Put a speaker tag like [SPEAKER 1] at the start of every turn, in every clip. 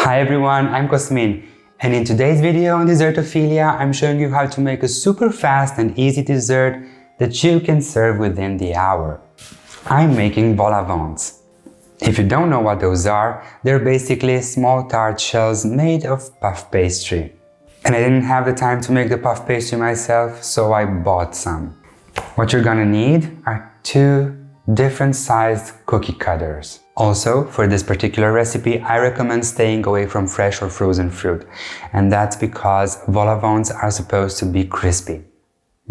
[SPEAKER 1] Hi everyone, I'm Cosmin, and in today's video on Dessertophilia, I'm showing you how to make a super fast and easy dessert that you can serve within the hour. I'm making vol au vents. If you don't know what those are, they're basically small tart shells made of puff pastry. And I didn't have the time to make the puff pastry myself, so I bought some. What you're gonna need are two different sized cookie cutters. Also, for this particular recipe, I recommend staying away from fresh or frozen fruit, and that's because vol au vents are supposed to be crispy.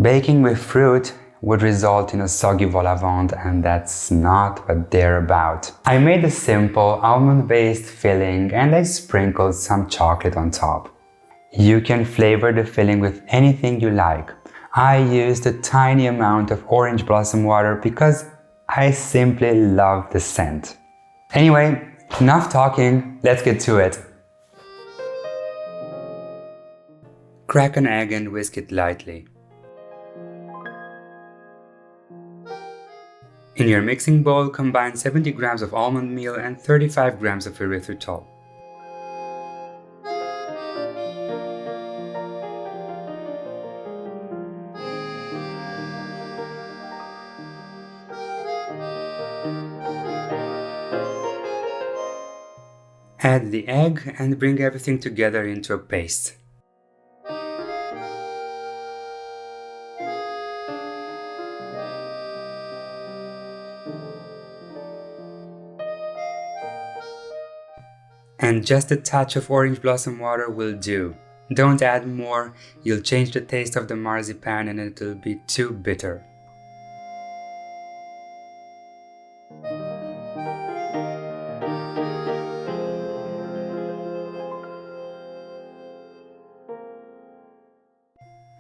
[SPEAKER 1] Baking with fruit would result in a soggy vol au vent, and that's not what they're about. I made a simple almond-based filling and I sprinkled some chocolate on top. You can flavor the filling with anything you like. I used a tiny amount of orange blossom water because I simply love the scent. Anyway, enough talking, let's get to it. Crack an egg and whisk it lightly. In your mixing bowl, combine 70 grams of almond meal and 35 grams of erythritol. Add the egg and bring everything together into a paste. And just a touch of orange blossom water will do. Don't add more, you'll change the taste of the marzipan and it'll be too bitter.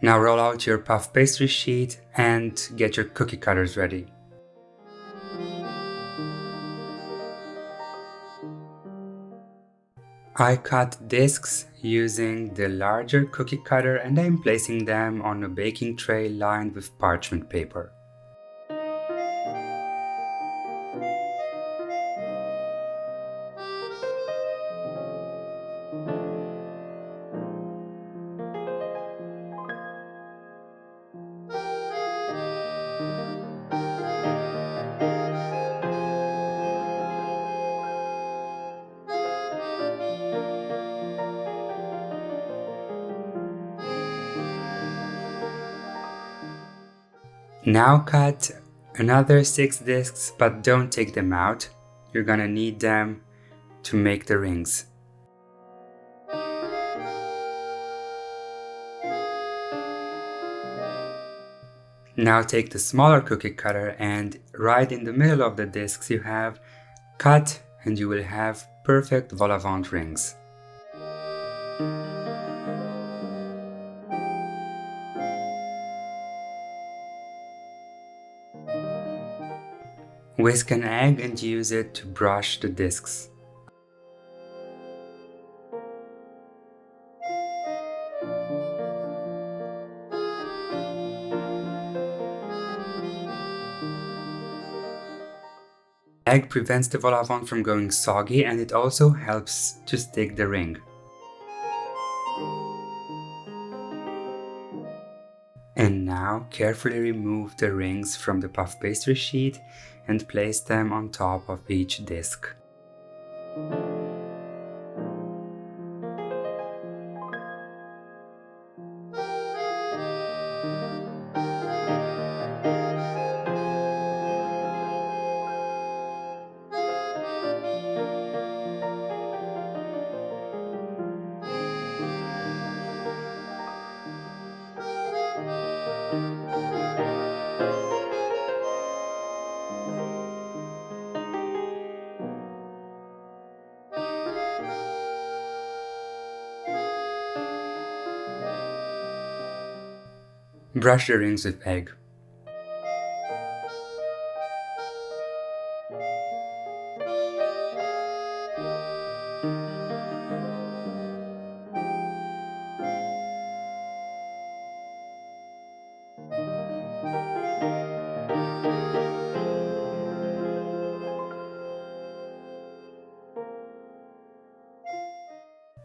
[SPEAKER 1] Now roll out your puff pastry sheet and get your cookie cutters ready. I cut discs using the larger cookie cutter and I'm placing them on a baking tray lined with parchment paper. Now cut another 6 discs, but don't take them out. You're gonna need them to make the rings. Now take the smaller cookie cutter and right in the middle of the discs you have cut and you will have perfect vol au vent rings. Whisk an egg and use it to brush the discs. Egg prevents the vol au vent from going soggy and it also helps to stick the ring. And now carefully remove the rings from the puff pastry sheet and place them on top of each disc. Brush the rings with egg.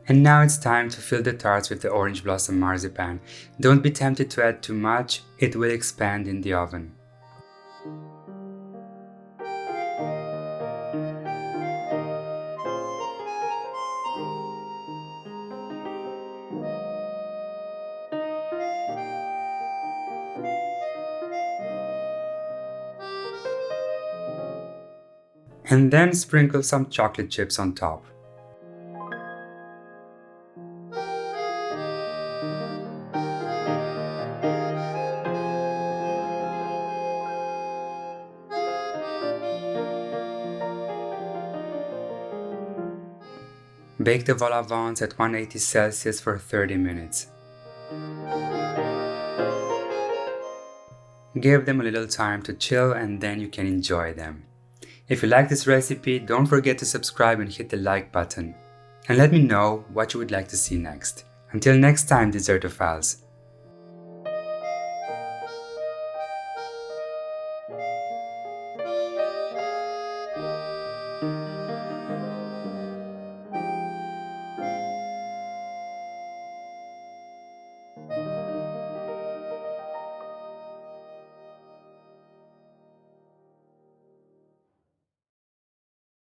[SPEAKER 1] And now it's time to fill the tarts with the orange blossom marzipan. Don't be tempted to add too much, it will expand in the oven. And then sprinkle some chocolate chips on top. Bake the vol au vents at 180 Celsius for 30 minutes. Give them a little time to chill and then you can enjoy them. If you like this recipe, don't forget to subscribe and hit the like button. And let me know what you would like to see next. Until next time, Dessertophiles.